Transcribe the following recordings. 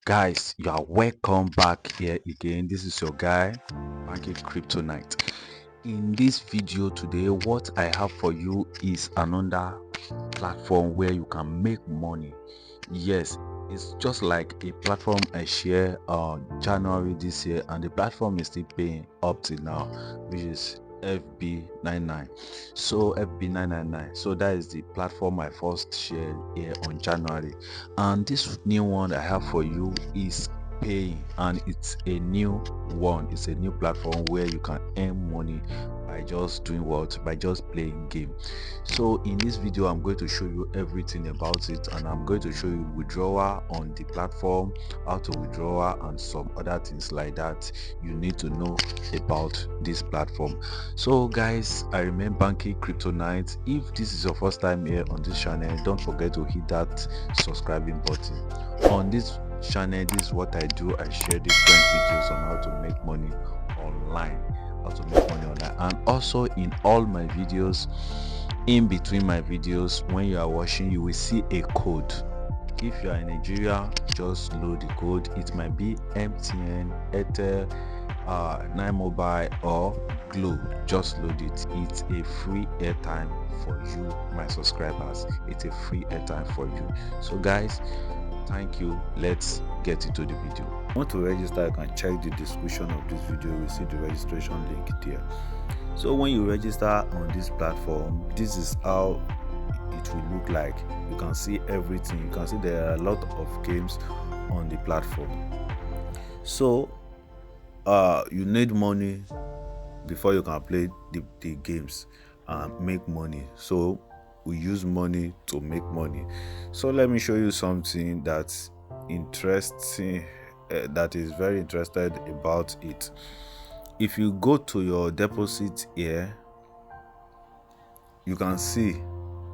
Guys, you are welcome back here again. This is your guy, Banky Kryptonite. In this video today, what I have for you is another platform where you can make money. Yes, it's just like a platform I share January this year, and the platform is still paying up till now, which is FB99. So FB999, so that is the platform I first shared here on January, and this new one I have for you is paying, and it's a new one. It's a new platform where you can earn money by just doing what, by just playing game. So in this video I'm going to show you everything about it, and I'm going to show you withdrawal on the platform, how to withdraw, and some other things like that you need to know about this platform. So guys, I remain Banky Kryptonite. If this is your first time here on this channel, don't forget to hit that subscribing button. On this channel, this is what I do. I share different videos on how to make money online, and also in all my videos, in between my videos, when you are watching, you will see a code. If you are in Nigeria, just load the code. It might be MTN, Airtel, 9mobile, or Glo. Just load it. It's a free airtime for you, my subscribers. It's a free airtime for you. So guys, thank you. Let's get into the video. If you want to register, you can check the description of this video. You see the registration link there. So when you register on this platform, this is how it will look like. You can see everything. You can see there are a lot of games on the platform. So you need money before you can play the games and make money. So we use money to make money. So let me show you something that's interesting, that is very interested about it. If you go to your deposit here, you can see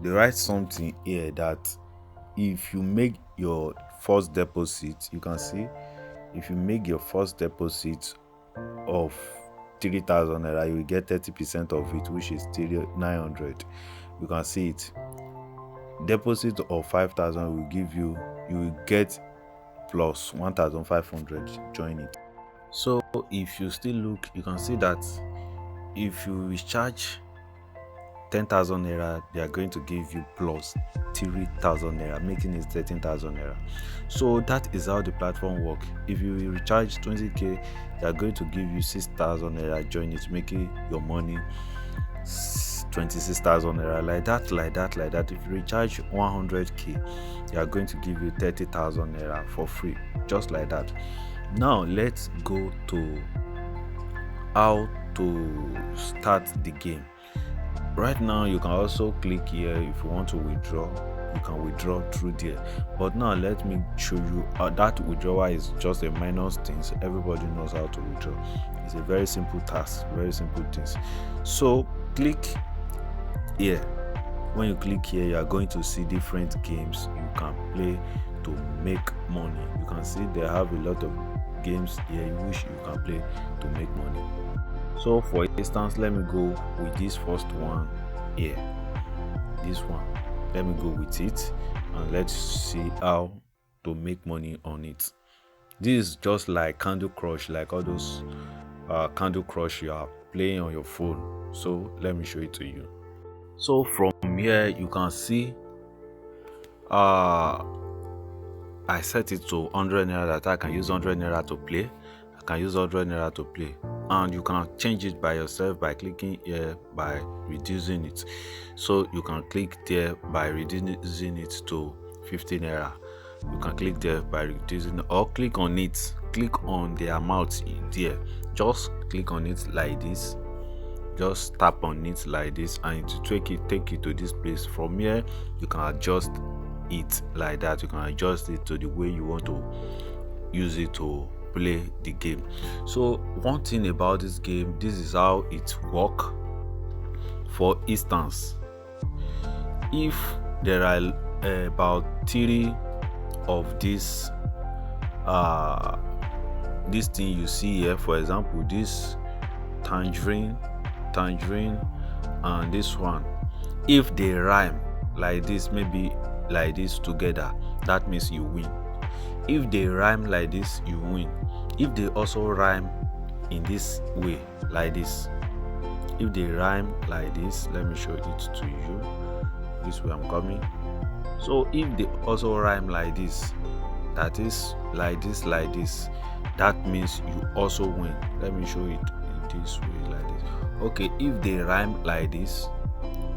they write something here that if you make your first deposit, you can see if you make your first deposit of 3,000 naira, you will get 30% of it, which is 900. You can see it. Deposit of 5,000 will give you will get plus 1,500. Join it. So if you still look, you can see that if you recharge 10,000 naira, they are going to give you plus 3,000 naira, making it 13,000 naira. So that is how the platform works. If you recharge 20k, they are going to give you 6,000 naira. Join it, making your money 26,000 naira. Like that. If you recharge 100k, they are going to give you 30,000 naira for free, just like that. Now let's go to how to start the game. Right now you can also click here. If you want to withdraw, you can withdraw through there. But now let me show you that withdrawal is just a minor thing. Everybody knows how to withdraw. It's a very simple task, very simple things. So click here. When you click here, you are going to see different games you can play to make money. You can see they have a lot of games here which you can play to make money. So for instance, let me go with this first one here. This one, let me go with it, and let's see how to make money on it. This is just like Candy Crush, like all those Candy Crush you are playing on your phone. So let me show it to you. So from here you can see I set it to 100 naira, that I can use 100 naira to play. I can use 100 naira to play, and you can change it by yourself by clicking here, by reducing it. So you can click there by reducing it to 50 naira. You can click there by reducing, or click on it, click on the amount there. Just click on it like this. Just tap on it like this, and to take it to this place. From here you can adjust it like that. You can adjust it to the way you want to use it to play the game. So one thing about this game, this is how it work. For instance, if there are about 3 of this thing you see here, for example this tangerine and this one, if they rhyme like this, maybe like this together, that means you win. If they rhyme like this, you win. If they also rhyme in this way, like this, if they rhyme like this, let me show it to you. This way I'm coming. So if they also rhyme like this, that is like this, like this, that means you also win. Let me show it this way, like this. Okay, if they rhyme like this,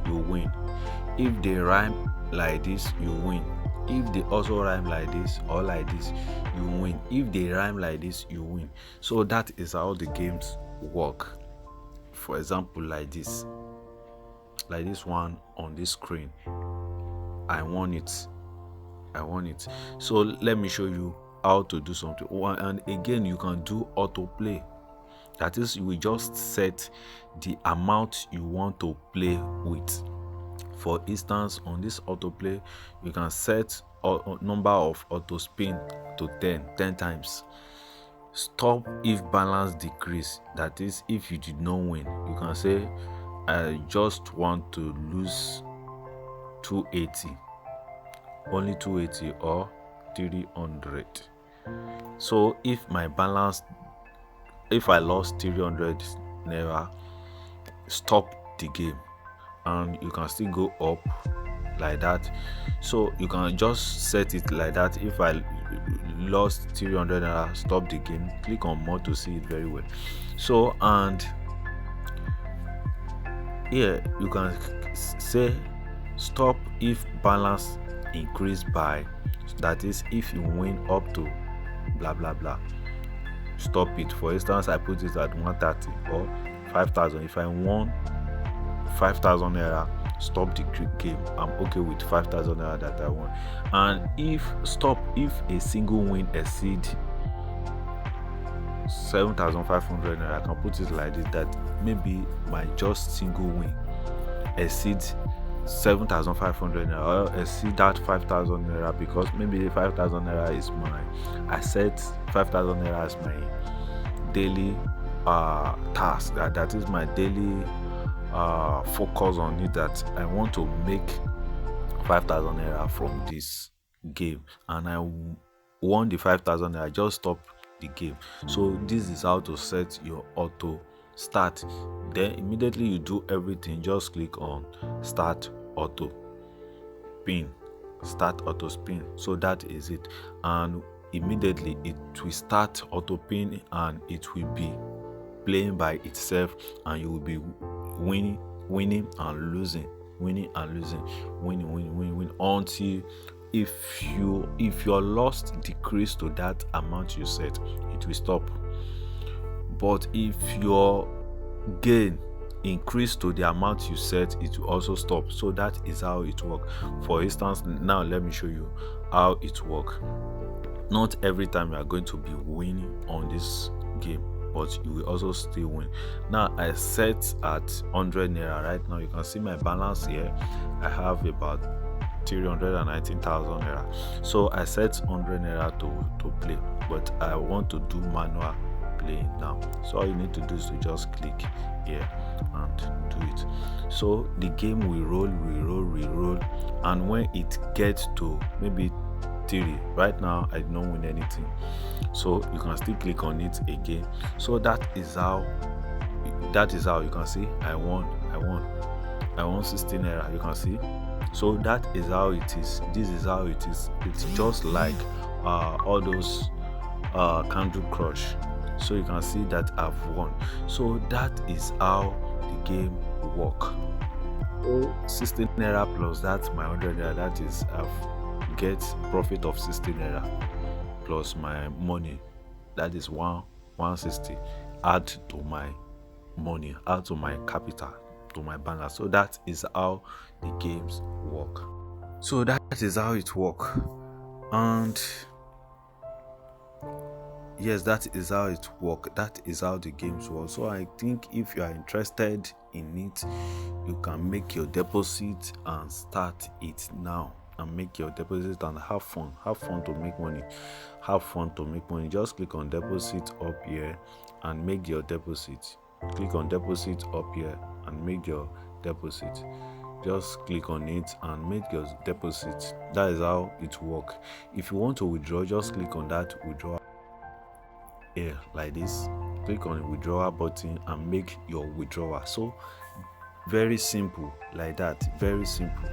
you win. If they rhyme like this, you win. If they also rhyme like this or like this, you win. If they rhyme like this, you win. So that is how the games work. For example, like this one on this screen, I won it. So let me show you how to do something. And again, you can do autoplay. That is, you will just set the amount you want to play with. For instance, on this autoplay, you can set a number of auto spin to 10 times. Stop if balance decrease. That is, if you did not win, you can say, I just want to lose 280, only 280 or 300. So if my balance, if I lost 300 naira, stop the game, and you can still go up like that. So you can just set it like that. If I lost 300 naira, stop the game, click on more to see it very well. So, and here you can say stop if balance increase by, that is, if you win up to blah blah blah, stop it. For instance, I put it at 130 or 5,000. If I won 5,000 naira, stop the game. I'm okay with 5,000 naira that I won. And if a single win exceed 7,500 naira, I can put it like this, that maybe my just single win exceeds 7,500 naira or exceed that 5,000 naira, because maybe the 5,000 naira is I set 5,000 naira as my daily task, that is my daily focus on it, that I want to make 5,000 naira from this game, and I won the 5,000 naira, just stop the game. So this is how to set your auto start. Then immediately you do everything, just click on start auto spin. So that is it, and immediately it will start auto pin, and it will be playing by itself, and you will be winning and losing, winning until if your loss decrease to that amount you set, it will stop. But if your gain increase to the amount you set, it will also stop. So that is how it works. For instance, now let me show you how it works. Not every time you are going to be winning on this game, but you will also still win. Now I set at 100 naira. Right now you can see my balance here. I have about 319,000 naira. So I set 100 naira to play, but I want to do manual playing now. So all you need to do is to just click here and do it. So the game will roll, and when it gets to maybe 3, right now I don't win anything, so you can still click on it again. So that is how you can see I won 16 naira, you can see. So that is how it is. This is how it is. It's just like all those Candy Crush. So you can see that I've won. So that is how the game work. 16 naira plus that my 100 naira, that is I've get profit of 16 naira plus my money, that is 160, add to my money, add to my capital, to my balance. So that is how the games work. So that is how it work. And yes, that is how it work. That is how the games work. So I think if you are interested in it, you can make your deposit and start it now, and make your deposit and have fun to make money. Just click on deposit up here and make your deposit. Click on deposit up here and make your deposit. just click on it and make your deposit. That is how it works. If you want to withdraw, just click on that withdraw here like this, click on the withdrawal button and make your withdrawal. So very simple like that, very simple,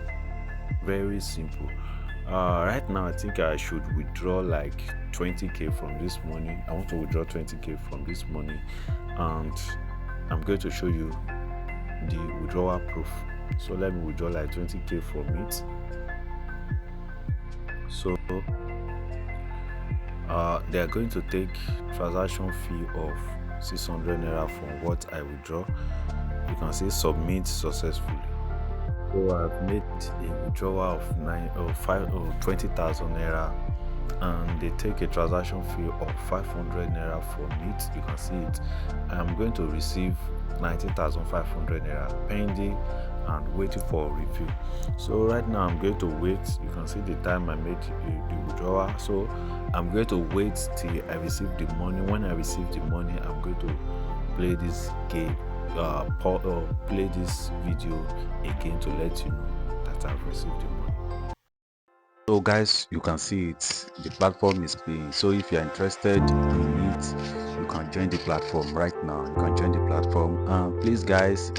very simple. Right now I think I should withdraw like 20k from this money. I want to withdraw 20k from this money, and I'm going to show you the withdrawal proof. So let me withdraw like 20k from it. So they are going to take transaction fee of 600 naira from what I withdraw. You can say submit successfully. So I've made a withdrawal of 20,000 naira, and they take a transaction fee of 500 naira from it. You can see it. I'm going to receive 19,500 naira pending and waiting for review. So right now I'm going to wait. You can see the time I made the withdrawal. So I'm going to wait till I receive the money. When I receive the money, I'm going to play this game, play this video again to let you know that I've received the money. So guys, you can see it, the platform is paying. So if you're interested in it, you can join the platform right now. You can join the platform. Please guys,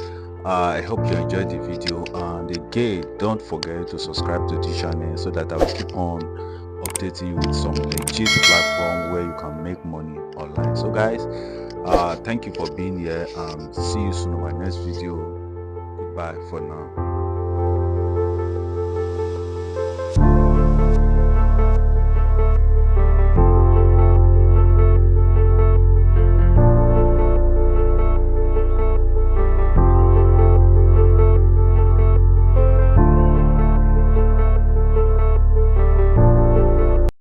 I hope you enjoyed the video, and again, don't forget to subscribe to the channel so that I will keep on updating you with some legit platform where you can make money online. So guys, thank you for being here, and see you soon in my next video. Goodbye for now.